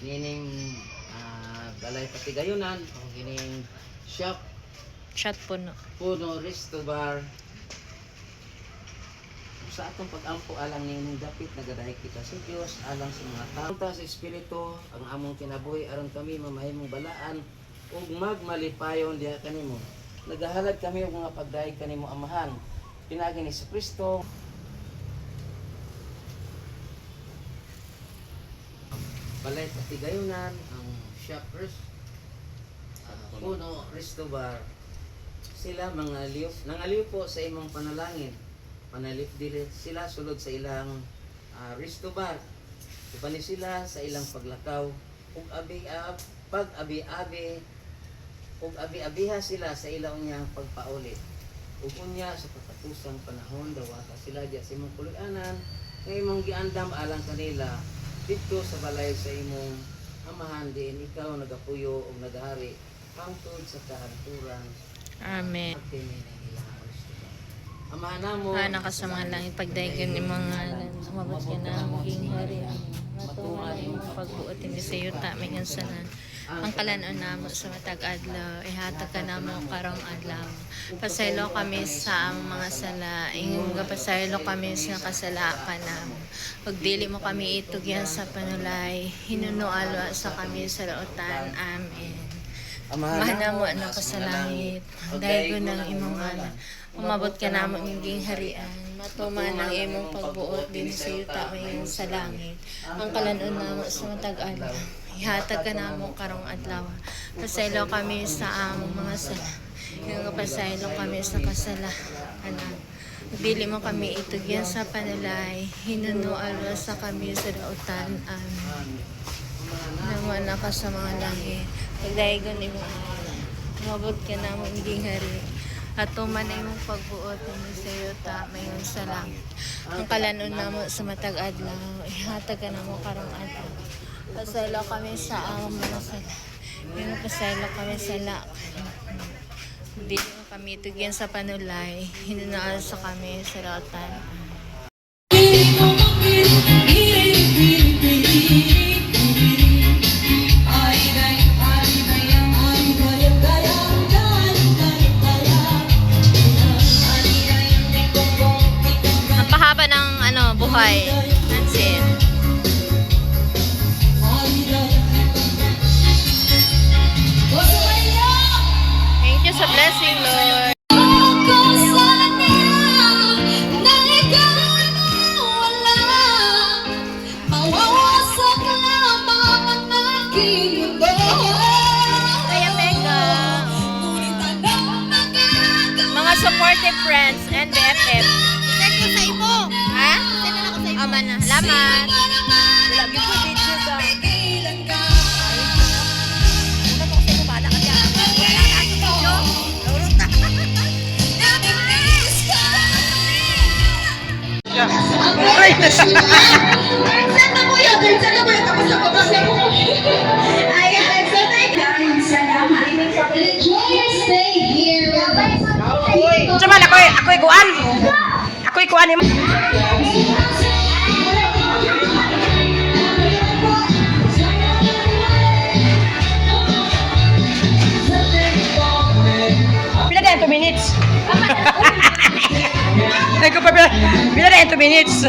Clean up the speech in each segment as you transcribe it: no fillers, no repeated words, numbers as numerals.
nining balay patigayunan o gining shop Shot puno. puno resto bar sa atong pag-ampo alang nining dapit nagadahay kita sa Dios alang sa mga tao sa espiritu ang among kinabuhi aron kami mamahimong balaan ug magmalipayon diha kanimo. Nagahalad kami og mga pagdaig kanimo amahan. Pinaagi ni Kristo balay patigayunan ang shoppers puno resto bar sila mga nangaliw po sa imong panalangin panalip dili sila sulod sa ilang resto bar upani sila sa ilang paglakaw ug pag-abi-abi ug abi-abiha sila sa ilang unyang pagpaulit ug unya sa katatusang panahon dawata sila diya sa imong kuluyanan nga imong giandam alang kanila dito sa balay sa imong amahan diin ikaw nagapuyo ug nagahari hangtod sa kahanturan. Amen. Amahan namo Ana ka sa mga langit pagdayon ni mga sumabot ka na maging hari. Matungan imong pagbuot hindi sa yuta mingon sanan. Ang kalanon namo sa matag adlaw ihatag ka namo karong adlaw. Pasaylo kami sa mga sala, ingon nga pasaylo kami sa kasala kanamo. Ug dili mo kami itugyan sa panulay, hinunualo sa kami sa lautan. Amen. Amahan namo anak ka sa langit, daygo ng imong ngalan. Umabot ka namo nging harian, matuman ang imong pagbuot din sa yuta mayon sa langit. Ang kalanon namo sa matag adlaw, ihatag ka namo karong adlaw. Pasaylo kami sa among mga sala, nga pasaylo kami sa kasala anak. Dili mo kami itugyan sa panulay, hinunualo sa kami sa lautan. Amen. Naman ka sa mga langit, pagdaigon imong ngalan, umabot ka namo nging hari. At tuman na imong pagbuot mo sa yuta mayon sa langit. Ang kalanon namo sa matag adlaw, ihatag ka namo karong adlaw. Pasaylo kami sa among mga sala, nga pasaylo kami sa dili mo kami tugyan sa panulay, hinunaal sa kami sa lautan. Ang pahaba ng buhay. Nansin. Thank you sa blessing, Lord. Kaya Mega. Mga supportive friends and BFF. Send ko sa imo. Ha? Send na ako sa imo. Ama na. Salamat. Lagi ko video ka. Una ko sa imo bala ka diyan. Wala ka sa video. Lulot na. Sana mo yun. Sana mo yun. Tapos na babas na mo. Ayan. So, salamat. Enjoy your stay here. Cuman ako'y kuan. Ako'y kuan ni Pila na 2 minutes. Ay ko pa pila na 2 minutes.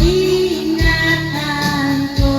Ingatan ko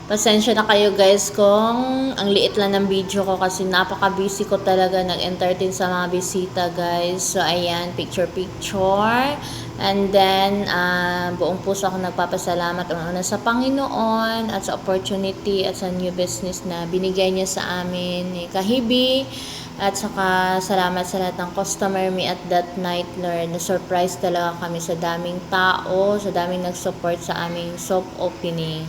Pasensya na kayo guys kung ang liit lang ng video ko kasi napaka-busy ko talaga nag-entertain sa mga bisita guys. So ayan, picture. And then, buong puso ako nagpapasalamat una sa Panginoon at sa opportunity at sa new business na binigay niya sa amin ni Kahibi. At saka salamat sa lahat ng customer me at that night, Lord. Na-surprise talaga kami sa daming tao, sa daming nag-support sa aming soft opening.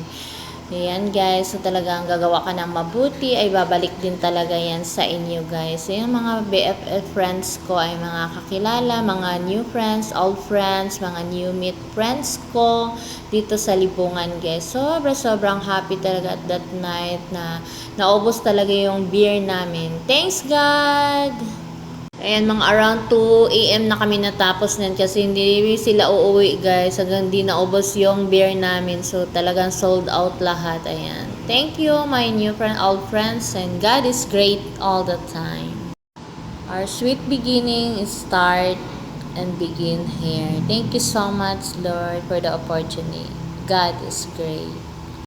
Ayan guys, so talagang gagawa ka ng mabuti, ay babalik din talaga yan sa inyo guys. So yung mga BFF friends ko ay mga kakilala, mga new friends, old friends, mga new meet friends ko dito sa Libungan guys. Sobrang happy talaga at that night na naubos talaga yung beer namin. Thanks God! Ayan, mga around 2 AM na kami natapos nun kasi hindi sila uuwi guys hanggang di naubos yung beer namin. So talagang sold out lahat. Ayan. Thank you my new friend, old friends, and God is great all the time. Our sweet beginning is start and begin here. Thank you so much Lord for the opportunity. God is great.